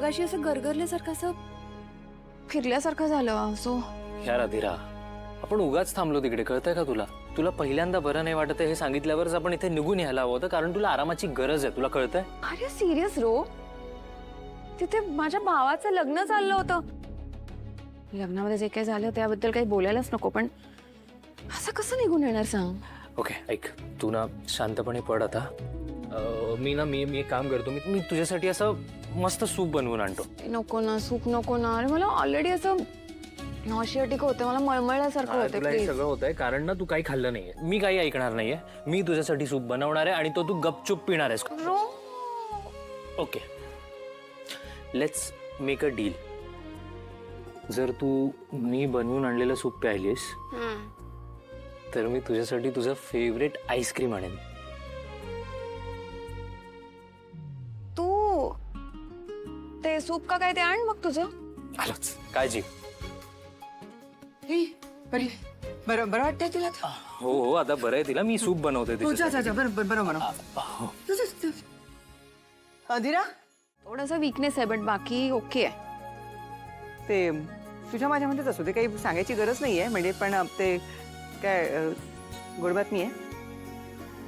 मगाशी असं गरगरल्यासारखं असं फिरल्यासारखं झालं. सो यार अधीरा, आपण उगाच थांबलो तिकडे, कळतंय का तुला? तुला पहिल्यांदा बरं नाही वाटत हे सांगितल्यावरच आपण इथे निघून यायला हवं होतं, कारण तुला आरामाची गरज आहे. तुला कळतंय? अरे सिरियस रो, तिथे माझ्या भावाचं लग्न चाललं होतं. लग्नामध्ये जे काही झालं त्याबद्दल काही बोलायलाच नको, पण असं कसं निघून येणार सांग? ओके ऐक, तू ना शांतपणे पड आता. मी एक काम करतो, मी तुझ्यासाठी असं मस्त सूप बनवून आणतो. नको ना, सूप नको ना. अरे मला ऑलरेडी असं नॉशियाटिक होतं, मला मळमळल्यासारखं होतं. तुला हे सगळं होतंय कारण ना तू काही खाल्लं नाहीये. मी काही ऐकणार नाहीये. मी तुझ्यासाठी सूप बनवणार आहे आणि तो तू गपचूप पिणार आहेस. Okay, let's make a deal. जर तू मी बनवून आणलेलं सूप प्यायलीस तर मी तुझ्यासाठी तुझं फेवरेट आईस्क्रीम आणेन. तू ते सूप का काय ते आण मग तुझं. आलोच, काळजी. बरं वाटतंय तुला? हो हो, आता बरं आहे तिला. मी सूप बनवते तिच्यासाठी. बरं अधीरा, थोडासा वीकनेस आहे, बट बाकी ओके आहे. ते तुझ्या माझ्यामध्येच असू दे, काही सांगायची गरज नाहीये. म्हणजे पण ते काय गोड बातमी आहे.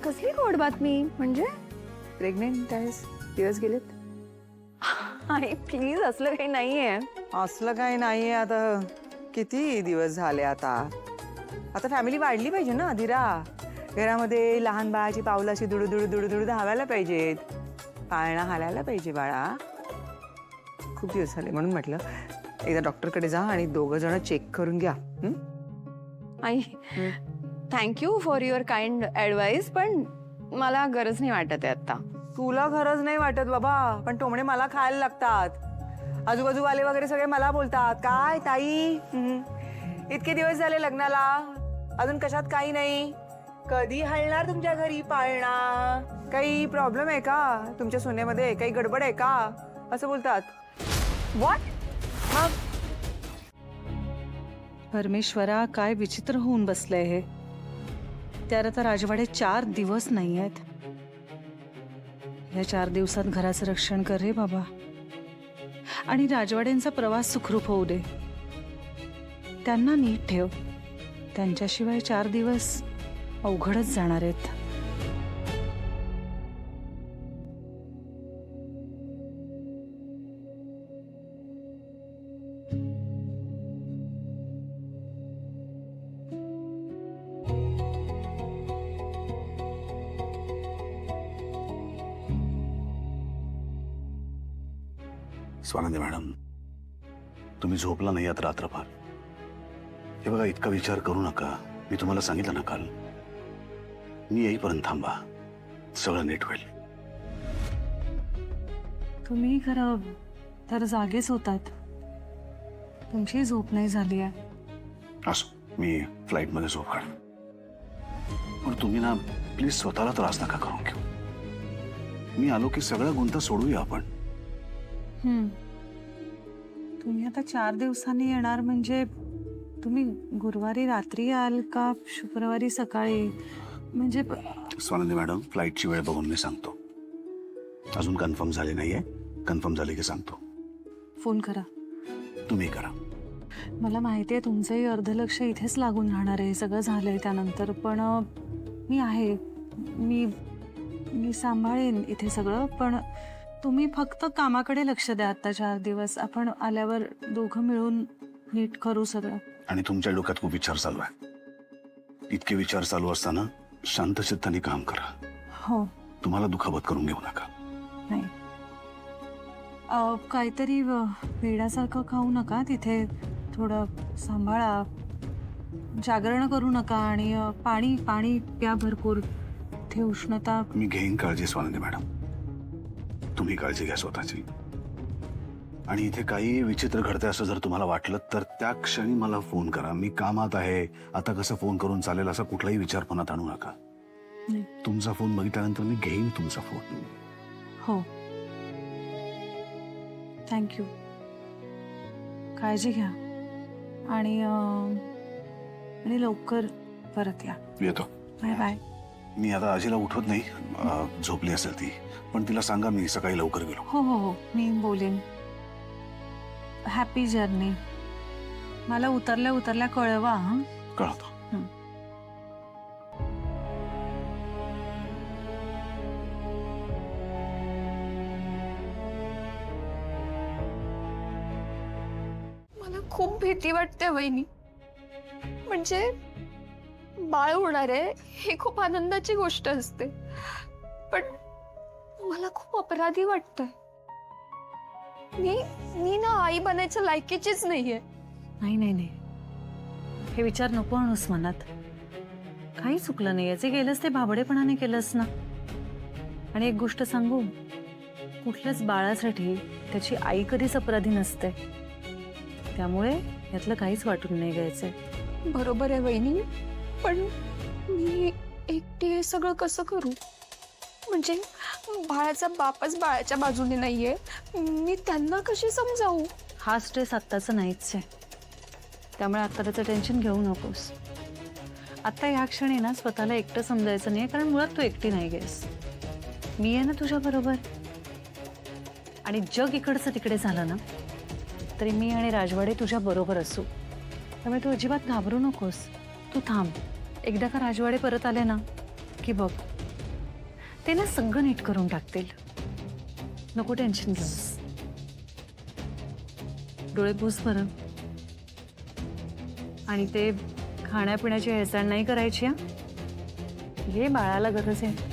कसली गोड बातमी? म्हणजे प्रेग्नेंट आहेस, दिवस गेलेत. आई प्लीज, असलं काही नाहीये. असलं काही नाहीये. आता किती दिवस झाले. आता फॅमिली वाढली पाहिजे ना अधीरा. घरामध्ये लहान बाळाची पावलं अशी दुडू धावायला पाहिजेत. पाळणा हालायला पाहिजे बाळा. खूप दिवस झाले म्हणून म्हटलं एकदा डॉक्टरकडे जा आणि दोघं जण चेक करून घ्या. I thank you for your kind advice, पण मला गरज नाही वाटत आहे आता. तुला गरज नाही वाटत बाबा, पण टोमणे मला खायला लागतात. आजूबाजूवाले वगैरे सगळे मला बोलतात, काय ताई इतके दिवस झाले लग्नाला, अजून कशात काही नाही, कधी हलणार तुमच्या घरी पाळणा, काही प्रॉब्लेम आहे का तुमच्या सोन्यामध्ये, काही गडबड आहे का, असं बोलतात. व्हॉट? मग परमेश्वरा, काय विचित्र होऊन बसलंय हे. त्याला तर राजवाडे 4 दिवस नाही आहेत. या 4 दिवसात घराचं रक्षण कर रे बाबा, आणि राजवाड्यांचा प्रवास सुखरूप होऊ दे. त्यांना नीट ठेव. त्यांच्याशिवाय 4 दिवस अवघडच जाणार आहेत. स्वानंदी मॅडम, तुम्ही झोपला नाही आहात रात्रभर. हे बघा, इतका विचार करू नका. मी तुम्हाला सांगितलं ना काल, मी येईपर्यंत थांबा, सगळं नीट होईल. तुम्ही खरं तर जागेच होतात. तुमची झोप नाही झाली आहे. असो, मी फ्लाईटमध्ये झोप काढ. पण तुम्ही ना प्लीज स्वतःला त्रास नका करून घेऊ. मी आलो की सगळा गुंता सोडूया आपण. तुम्ही आता 4 दिवसांनी येणार म्हणजे तुम्ही गुरुवारी रात्री याल का शुक्रवारी सकाळी? म्हणजे स्वानंदी मॅडम, फ्लाईटची वेळ बघून मी सांगतो. अजून कन्फर्म झाली नाहीये. कन्फर्म झाली की सांगतो. फोन करा. तुम्ही करा. मला माहिती आहे तुमचंही अर्ध लक्ष इथेच लागून राहणार आहे. सगळं झालंय त्यानंतर, पण मी आहे. मी सांभाळेन इथे सगळं, पण तुम्ही फक्त कामाकडे लक्ष द्या आता 4 दिवस. आपण आल्यावर दोघं मिळून नीट करू सगळं. आणि तुमच्या डोक्यात खूप विचार चालू आहे. इतके विचार चालू असताना शांत चित्ताने काम करा. हो. तुम्हाला दुखापत करून घेऊ नका. नाही, काहीतरी वेड्यासारखं खाऊ नका. तिथे थोडं सांभाळा, जागरण करू नका, आणि पाणी प्या भरपूर. ते उष्णता. मी घेईन काळजी स्वानंदी मॅडम. तुम्ही काळजी घ्या स्वतःची. आणि इथे काही विचित्र घडतंय असं जर तुम्हाला वाटलं तर त्या क्षणी मला फोन करा. मी कामात आहे, आता कसं फोन करून चालेल असा कुठलाही विचार मनात आणू नका. तुमचा फोन बघितल्यानंतर मी घेईन तुमचा फोन. हो, थँक्यू. काळजी घ्या आणि लवकर परत या. येतो. Bye bye. मी आता आजीला उठवत नाही, झोपली असेल ती, पण तिला सांगा मी सकाळी लवकर गेलो. हो हो हो, मी बोलेन. Happy journey. मला उतरल्या उतरल्या कळवा हा. कळतो. मला खूप भीती वाटते वहिनी. म्हणजे बाळ होणार आहे ही खूप आनंदाची गोष्ट असते, पण मला खूप अपराधी वाटतंय. मी ना आई बनायच्या लायकीचीच नाहीये. नाही नाही नाही, हे विचार नको आणूस मनात. काही चुकलं नाही, जे केलंस ते भाबडेपणाने केलंस ना. आणि एक गोष्ट सांगू, कुठल्याच बाळासाठी त्याची आई कधीच अपराधी नसते. त्यामुळे यातलं काहीच वाटून नाही घ्यायचंय. बरोबर आहे वहिनी, पण मी एकटी हे सगळं कसं करू? म्हणजे बाळाचा बापच बाळाच्या बाजूने नाहीये, मी त्यांना कशी समजावू? हा स्ट्रेस आत्ताचं नाहीच आहे, त्यामुळे आत्ता त्याचं टेन्शन घेऊ नकोस. आत्ता ह्या क्षणी ना स्वतःला एकटं समजायचं नाही, कारण मुळात तू एकटी नाही गेस. मी आहे ना तुझ्या बरोबर. आणि जग इकडचं तिकडे झालं ना तरी मी आणि राजवाडे तुझ्या बरोबर असू. त्यामुळे तू अजिबात घाबरू नकोस. तू थांब. एकदा का राजवाडे परत आले ना की बघ, ते ना सगळं नीट करून टाकतील. नको टेन्शन घेऊस. डोळे पुस बरं. आणि ते खाण्यापिण्याची हेळसांड नाही करायची हा. हे बाळाला गरज आहे.